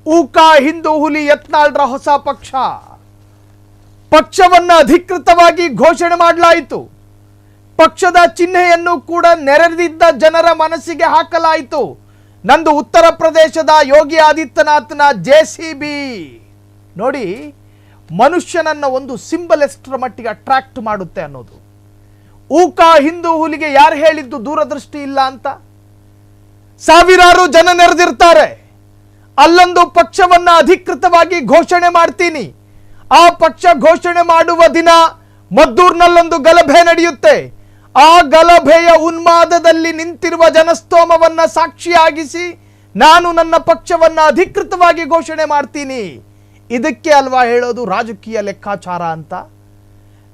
ಊಕ ಹಿಂದೂ ಹುಲಿ ಯತ್ನಾಳ್ರ ಹೊಸ ಪಕ್ಷವನ್ನು ಅಧಿಕೃತವಾಗಿ ಘೋಷಣೆ ಮಾಡಲಾಯಿತು. ಪಕ್ಷದ ಚಿಹ್ನೆಯನ್ನು ಕೂಡ ನೆರೆದಿದ್ದ ಜನರ ಮನಸ್ಸಿಗೆ ಹಾಕಲಾಯಿತು. ನಂದು ಉತ್ತರ ಪ್ರದೇಶದ ಯೋಗಿ ಆದಿತ್ಯನಾಥ್ನ ಜೆಸಿಬಿ. ನೋಡಿ, ಮನುಷ್ಯನನ್ನ ಒಂದು ಸಿಂಬಲ್ ಎಷ್ಟರ ಮಟ್ಟಿಗೆ ಅಟ್ರಾಕ್ಟ್ ಮಾಡುತ್ತೆ ಅನ್ನೋದು. ಊಕ ಹಿಂದೂ ಹುಲಿಗೆ ಯಾರು ಹೇಳಿದ್ದು ದೂರದೃಷ್ಟಿ ಇಲ್ಲ ಅಂತ? ಸಾವಿರಾರು ಜನ ನೆರೆದಿರ್ತಾರೆ. ಅಲ್ಲೊಂದು ಪಕ್ಷವನ್ನ ಅಧಿಕೃತವಾಗಿ ಘೋಷಣೆ ಮಾಡ್ತೀನಿ. ಆ ಪಕ್ಷ ಘೋಷಣೆ ಮಾಡುವ ದಿನ ಮದ್ದೂರಿನಲ್ಲೊಂದು ಗಲಭೆ ನಡೆಯುತ್ತೆ. ಆ ಗಲಭೆಯ ಉನ್ಮಾದದಲ್ಲಿ ನಿಂತಿರುವ ಜನಸ್ತೋಮವನ್ನ ಸಾಕ್ಷಿಯಾಗಿಸಿ ನಾನು ನನ್ನ ಪಕ್ಷವನ್ನ ಅಧಿಕೃತವಾಗಿ ಘೋಷಣೆ ಮಾಡ್ತೀನಿ. ಇದಕ್ಕೆ ಅಲ್ವಾ ಹೇಳೋದು ರಾಜಕೀಯ ಲೆಕ್ಕಾಚಾರ ಅಂತ?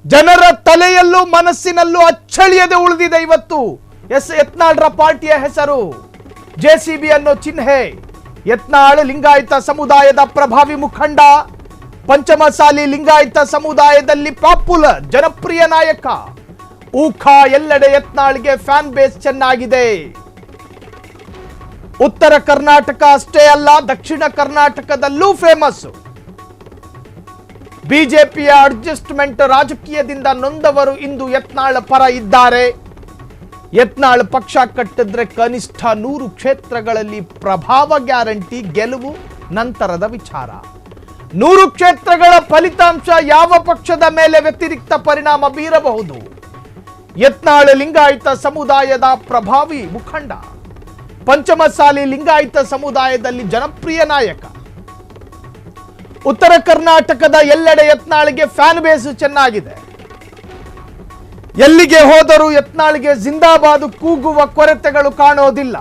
ಜನರ ತಲೆಯಲ್ಲೂ ಮನಸ್ಸಿನಲ್ಲೂ ಅಚ್ಚಳಿಯದೆ ಉಳಿದಿದೆ ಇವತ್ತು ಯತ್ನಾಳ್ರ ಪಾರ್ಟಿಯ ಹೆಸರು. ಜೆಸಿಬಿ ಅನ್ನೋ ಚಿಹ್ನೆ. ಯತ್ನಾಳ್ ಲಿಂಗಾಯತ ಸಮುದಾಯದ ಪ್ರಭಾವಿ ಮುಖಂಡ, ಪಂಚಮಸಾಲಿ ಲಿಂಗಾಯತ ಸಮುದಾಯದಲ್ಲಿ ಪಾಪ್ಯುಲರ್ ಜನಪ್ರಿಯ ನಾಯಕ. ಊಖ ಎಲ್ಲೆಡೆ ಯತ್ನಾಳ್ಗೆ ಫ್ಯಾನ್ ಬೇಸ್ ಚೆನ್ನಾಗಿದೆ. ಉತ್ತರ ಕರ್ನಾಟಕ ಅಷ್ಟೇ ಅಲ್ಲ, ದಕ್ಷಿಣ ಕರ್ನಾಟಕದಲ್ಲೂ ಫೇಮಸ್. ಬಿಜೆಪಿಯ ಅಡ್ಜಸ್ಟ್ಮೆಂಟ್ ರಾಜಕೀಯದಿಂದ ನೊಂದವರು ಇಂದು ಯತ್ನಾಳ್ ಪರ ಇದ್ದಾರೆ. ಯತ್ನಾಳ್ ಪಕ್ಷ ಕಟ್ಟಿದ್ರೆ ಕನಿಷ್ಠ 100 ಕ್ಷೇತ್ರಗಳಲ್ಲಿ ಪ್ರಭಾವ ಗ್ಯಾರಂಟಿ, ಗೆಲುವು ನಂತರದ ವಿಚಾರ. 100 ಕ್ಷೇತ್ರಗಳ ಫಲಿತಾಂಶ ಯಾವ ಪಕ್ಷದ ಮೇಲೆ ವ್ಯತಿರಿಕ್ತ ಪರಿಣಾಮ ಬೀರಬಹುದು? ಯತ್ನಾಳ್ ಲಿಂಗಾಯತ ಸಮುದಾಯದ ಪ್ರಭಾವಿ ಮುಖಂಡ, ಪಂಚಮಸಾಲಿ ಲಿಂಗಾಯತ ಸಮುದಾಯದಲ್ಲಿ ಜನಪ್ರಿಯ ನಾಯಕ. ಉತ್ತರ ಕರ್ನಾಟಕದ ಎಲ್ಲೆಡೆ ಯತ್ನಾಳ್ಗೆ ಫ್ಯಾನ್ ಬೇಸ್ ಚೆನ್ನಾಗಿದೆ. ಎಲ್ಲಿಗೆ ಹೋದರೂ ಯತ್ನಾಳ್ಗೆ ಜಿಂದಾಬಾದ್ ಕೂಗುವ ಕೊರತೆಗಳು ಕಾಣೋದಿಲ್ಲ.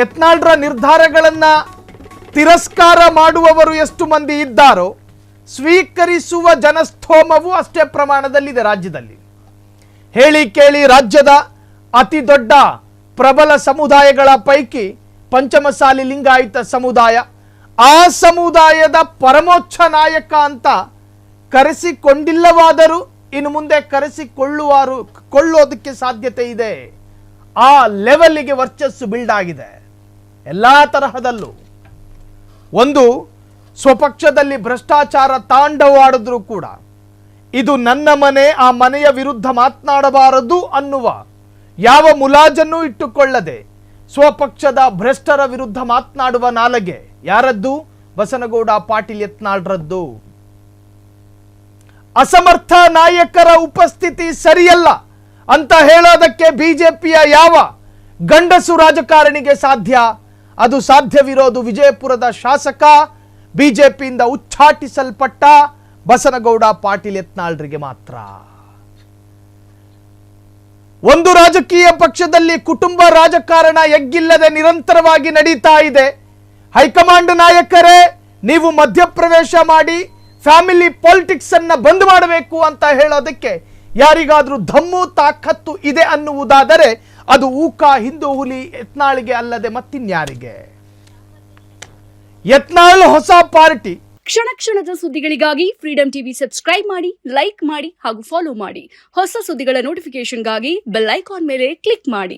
ಯತ್ನಾಳ್ರ ನಿರ್ಧಾರಗಳನ್ನ ತಿರಸ್ಕಾರ ಮಾಡುವವರು ಎಷ್ಟು ಮಂದಿ ಇದ್ದಾರೋ, ಸ್ವೀಕರಿಸುವ ಜನಸ್ತೋಮವು ಅಷ್ಟೇ ಪ್ರಮಾಣದಲ್ಲಿದೆ ರಾಜ್ಯದಲ್ಲಿ. ಹೇಳಿ ಕೇಳಿ ರಾಜ್ಯದ ಅತಿ ದೊಡ್ಡ ಪ್ರಬಲ ಸಮುದಾಯಗಳ ಪೈಕಿ ಪಂಚಮಸಾಲಿ ಲಿಂಗಾಯತ ಸಮುದಾಯ. ಆ ಸಮುದಾಯದ ಪರಮೋಚ್ಚ ನಾಯಕ ಅಂತ ಕರೆಸಿಕೊಂಡಿಲ್ಲವಾದರೂ ಇನ್ನು ಮುಂದೆ ಕೊಳ್ಳೋದಕ್ಕೆ ಸಾಧ್ಯತೆ ಇದೆ. ಆ ಲೆವೆಲ್ಗೆ ವರ್ಚಸ್ಸು ಬಿಲ್ಡ್ ಆಗಿದೆ ಎಲ್ಲಾ ತರಹದಲ್ಲೂ. ಒಂದು, ಸ್ವಪಕ್ಷದಲ್ಲಿ ಭ್ರಷ್ಟಾಚಾರ ತಾಂಡವಾಡಿದ್ರೂ ಕೂಡ ಇದು ನನ್ನ ಮನೆ, ಆ ಮನೆಯ ವಿರುದ್ಧ ಮಾತನಾಡಬಾರದು ಅನ್ನುವ ಯಾವ ಮುಲಾಜನ್ನು ಇಟ್ಟುಕೊಳ್ಳದೆ ಸ್ವಪಕ್ಷದ ಭ್ರಷ್ಟರ ವಿರುದ್ಧ ಮಾತನಾಡುವ ನಾಲಗೆ ಯಾರದ್ದು? ಬಸನಗೌಡ ಪಾಟೀಲ್ ಯತ್ನಾಳ್ರದ್ದು. ಅಸಮರ್ಥ ನಾಯಕರ ಉಪಸ್ಥಿತಿ ಸರಿಯಲ್ಲ ಅಂತ ಹೇಳೋದಕ್ಕೆ ಬಿಜೆಪಿಯ ಯಾವ ಗಂಡಸು ರಾಜಕಾರಣಿಗೆ ಸಾಧ್ಯ? ಅದು ಸಾಧ್ಯವಿರೋದು ವಿಜಯಪುರದ ಶಾಸಕ, ಬಿಜೆಪಿಯಿಂದ ಉಚ್ಚಾಟಿಸಲ್ಪಟ್ಟ ಬಸನಗೌಡ ಪಾಟೀಲ್ ಯತ್ನಾಳ್ರಿಗೆ ಮಾತ್ರ. ಒಂದು ರಾಜಕೀಯ ಪಕ್ಷದಲ್ಲಿ ಕುಟುಂಬ ರಾಜಕಾರಣ ಎಗ್ಗಿಲ್ಲದೆ ನಿರಂತರವಾಗಿ ನಡೀತಾ ಇದೆ. ಹೈಕಮಾಂಡ್ ನಾಯಕರೇ, ನೀವು ಮಧ್ಯಪ್ರವೇಶ ಮಾಡಿ ಫ್ಯಾಮಿಲಿ ಪಾಲಿಟಿಕ್ಸ್ ಅನ್ನ ಬಂದ್ ಮಾಡಬೇಕು ಅಂತ ಹೇಳೋದಕ್ಕೆ ಯಾರಿಗಾದ್ರೂ ಧಮ್ಮು ತಾಕತ್ತು ಇದೆ ಅನ್ನುವುದಾದರೆ ಅದು ಊಕ ಹಿಂದೂ ಹುಲಿ ಯತ್ನಾಳ್ಗೆ ಅಲ್ಲದೆ ಮತ್ತಿನ್ಯಾರಿಗೆ? ಯತ್ನಾಳ್ ಹೊಸ ಪಾರ್ಟಿ. ಕ್ಷಣ ಕ್ಷಣದ ಸುದ್ದಿಗಳಿಗಾಗಿ ಫ್ರೀಡಂ ಟಿವಿ ಸಬ್ಸ್ಕ್ರೈಬ್ ಮಾಡಿ, ಲೈಕ್ ಮಾಡಿ ಹಾಗೂ ಫಾಲೋ ಮಾಡಿ. ಹೊಸ ಸುದ್ದಿಗಳ ನೋಟಿಫಿಕೇಶನ್ಗಾಗಿ ಬೆಲ್ ಐಕಾನ್ ಮೇಲೆ ಕ್ಲಿಕ್ ಮಾಡಿ.